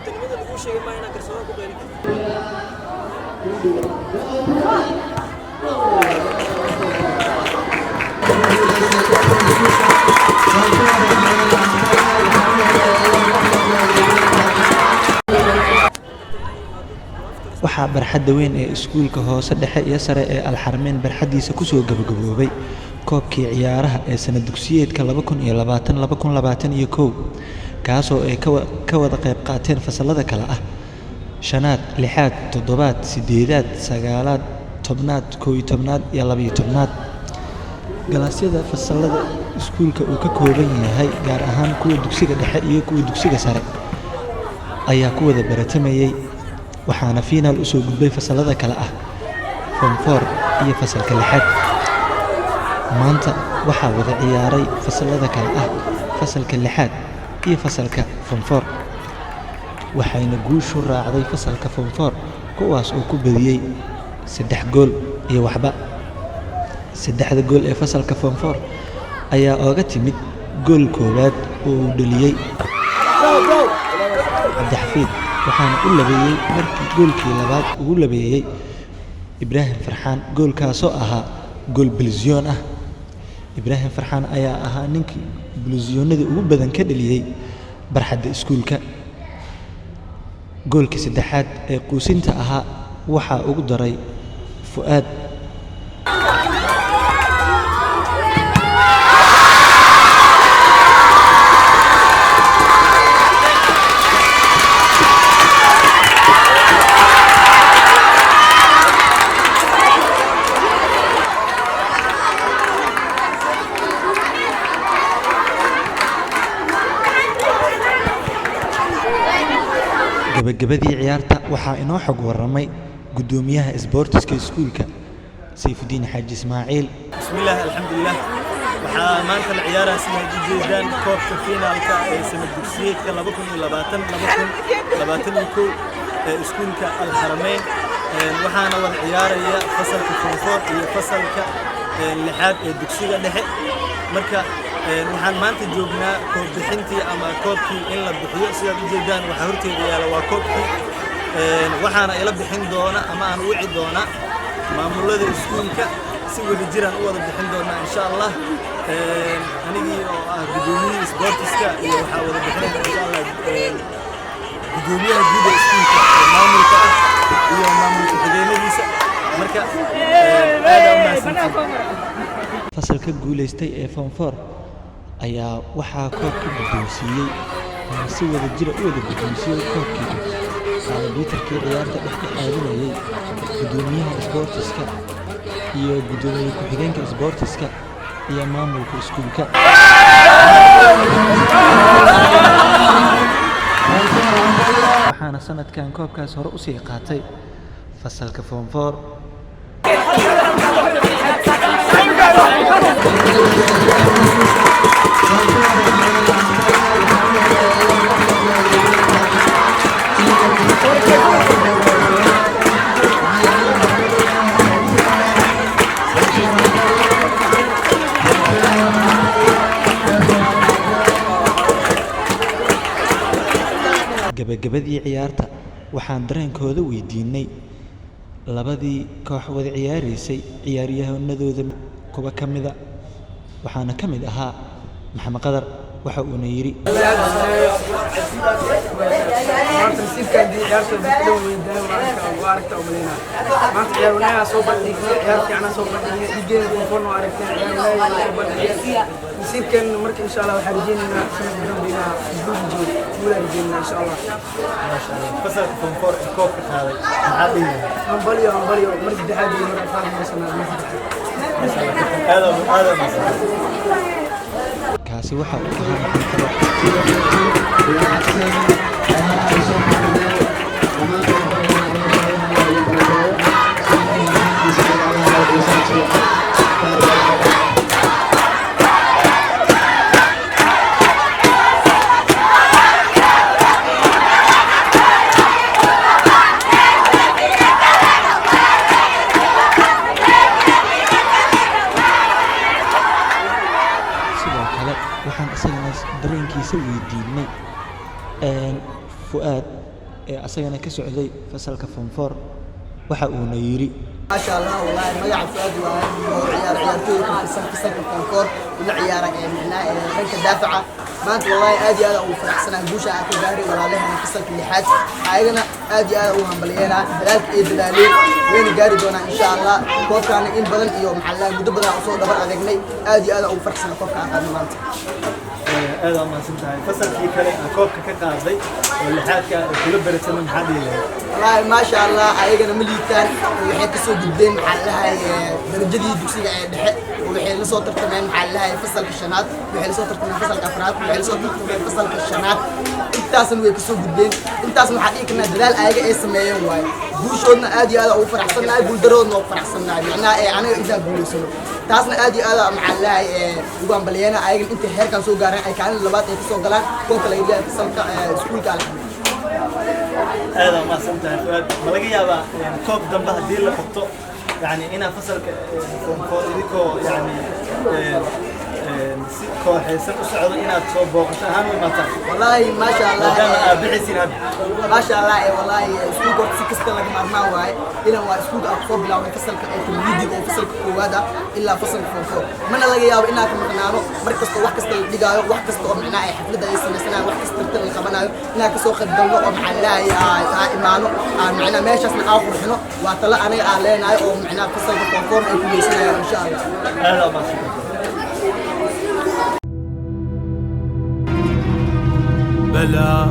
kabtanimada lagu sheegay ma inaan kalsoonaan ku qeyrin. waxaa barxadda weyn ee iskuulka hoose dhexe iyo sare ee Alxarmeyn barxadiisa ku soo gabagaboobay koobkii ciyaaraha ee sanad dugsiyeedka 2020-2021 kaasoo ay ka wada qayb qaateen fasallada kala ah shanaad, lixaad, toddobaad, sideedaad, sagaalaad, tobnaad, 11aad iyo 12aad. galaasyada fasallada iskuulka uu ka kooban yahay gaar ahaan kuwa dugsiga dhexe iyo kuwa dugsiga sare ayaa ku wada baratamayay, waxaana finaal u soo gudbay fasallada kala ah Form 4 iyo fasalka lixaad. maanta waxaa wada ciyaaray fasallada kala ah fasalka lixaad iyo fasalka Form 4, waxayna guushu raacday fasalka Form 4 kuwaas oo ku badiyay 3 gool iyo waxba. 3 gool ee fasalka Form 4 ayaa ooga timid gool koowaad oo uu dhaliyay Cabdixafiid, waxaana u labeeyay markii goolkii labaad ugu labeeyay Ibraahim Farxaan, goolkaasoo ahaa gool bilziyoon ah. Ibraahim Farxaan ayaa ahaa ninkii bilziyoonada ugu badan ka dhaliyay barxadda iskuulka. goolkii saddexaad ee quusinta ahaa waxaa ugu daray Fu'aad. gabagabadii ciyaarta waxaa inoo xog waramay gudoomiyaha isboortiska iskuulka Sayfudiin Xaaji Ismaaciil. Bismillah, alxamdulillah. waxaa maanta la ciyaaraa sida ujeedaan koobka finaalka ee sanad dugsiyeedka 2020-2021 ee iskuulka Alxarmeyn. waxaana wada ciyaaraya fasalka Form 4 iyo fasalka lixaad ee dugsiga dhexe. marka waxaan maanta joognaa koob bixintii ama koobkii in la bixiyo. sida ujeedaan waxa horteeda yaala waa koobkii, waxaana ila bixin doona ama aan wici doona maamulada iskuulka si wada jiraan u wada bixin doona insha Allah. anigii oo ah gudoomiyaha isboortiska iyo waxaa wada bixinayna insha Allah gudoomiyaha guud ee iskuulka maamulka ah iyo maamulka xigeenadiisa. marka aad u mahadsantahay. fasalka guuleystay ee Form 4 ayaa waxaa koobka guddoonsiiyey si wada jira u wada guddoonsiiyey koobkii arbiterkii ciyaarta dhexdhexaadinayay gudoomiyaha isboortiska iyo gudoomiye ku-xigeenka isboortiska iyo maamulka iskuulka. waxaana sanadkan koobkaas hore usii qaatay fasalka Form 4. gabagabadii ciyaarta waxaan dareenkooda weydiinay labadii koox wada ciyaaraysay ciyaaryahanadooda kuwa ka mida, waxaana ka mid ahaa Maxamed Qadar. waxa uuna yiri نسيبكن مركب إن شاء الله وحرجينا سنة بنا جدود ولا رجينا إن شاء الله. ما شاء الله. فصل Form 4 الكوب هذا عادي. أمبليو مركب دحادي مركب فاهم مثلا ما شاء الله. هذا مثلا. kaasi waxa uu waxaan isagana dareenkiisa weydiinay Fu'aad ee asagana ka socday fasalka form 4 waxa uuna yiri ما شاء الله والله مجال فؤاد وعيار عيارتوي في فصل الكونكور والعيار معناه بنك الدافعة ما أنت والله آدي هذا وفرح سنة بوشة أكو جاري ولا له من فصل اللحاد عايزنا آدي هذا وهم بلينا بلاد إيه بلالي وين جاري دونا إن شاء الله كوف كان إن بدن يوم حلا مدة بدن أصول دبر أذقني آدي هذا وفرح سنة كوف كان هذا مانت هذا ما سمعت فصل في كلام كوب كقاضي واللحاد كل برسم حدي والله ما شاء الله عايزنا مليتان وحيد كسو قدام حلها درجة دكسي دحق وحيد لصوت تمام حلها فصل الشنات وحيد لصوت تمام فصل الأفراد وحيد لصوت تمام فصل الشنات انتاسن ويكسو قدام انتاسن حقيقة دلال عايزة اسمه واي بوشنا آدي هذا وفرح سنة بولدرون وفرح سنة يعني أنا إذا بولسنا تاسنا آدي هذا مع الله وقام بلينا عايزين انت هير كان سو قارن أي كان اللبات يكسو قلان كوك لا يبدأ فصل سكول كله هذا ما سمعت فؤاد بلقي يا با يعني كوب دمبه دير لقطه يعني أنا فصل فوق إيديكو يعني كو حيسن أسعد إنا تصوب وقتها هم المطر والله ما شاء الله بحسين هذا ما شاء الله والله سكول قط سكست لك ما واي إلا هو سكول أقصب لا وفصل كتميدي وفصل كوادة إلا فصل فوق من اللي جاوا إنا كمقنعه مركز واحد كست دقايق واحد كست معنا حفلة ده سنة واحد كست ترتل خبنا إنا كسوق الدولة مع الله إيمانه معنا ماشي اسمه آخر حنا وطلع أنا علينا أو معنا فصل فوق إيه سنة إن شاء الله هذا ما سمعت بلا